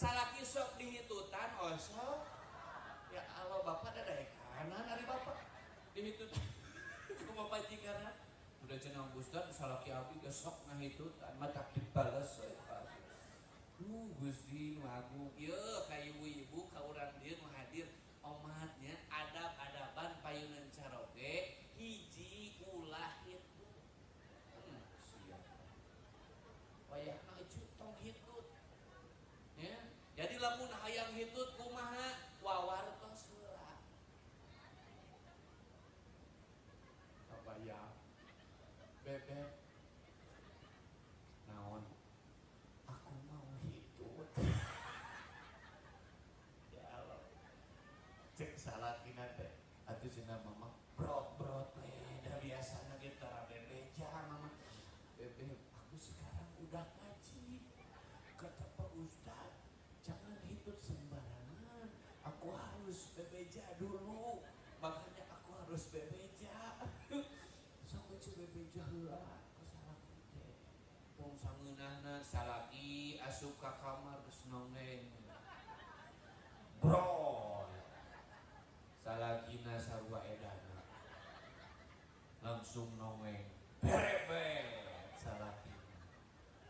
salaki sok dihitutan osok ya Allah bapak dadai kanan hari bapak dihitutan kuma pajikaran udah cenah Ustaz salaki abdi gesok ngahitutan mata dibales we Pak Gusti nu agung ieu ka ibu-ibu ka urang dieu nu hadir omatnya adab-adaban payunan caroge hiji ulah itu siap wayahna ecu tong hitut ya jadi lamun hayang hitut kumaha wawartos heula kapaya bebek naon aku mau hitut ya Allah cek salakina teh atuh cenah mama brot dah biasana ge tara bebeja mama bebe aku sekarang udah ngaji kata Pak Ustad jangan hitut sembarangan aku harus bebeja dulu makanya aku harus bebeja sok bebeja heula salaki teh tong sangeunahna salaki asup ka kamar geus nongeng bro salakina sarua edana langsung nongeng berebet salakina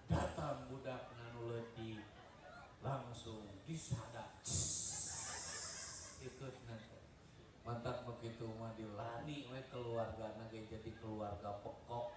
datang budak nu leutik langsung disadak itu nanti mantap begitu mah dilani we keluargana ge jadi keluarga pekok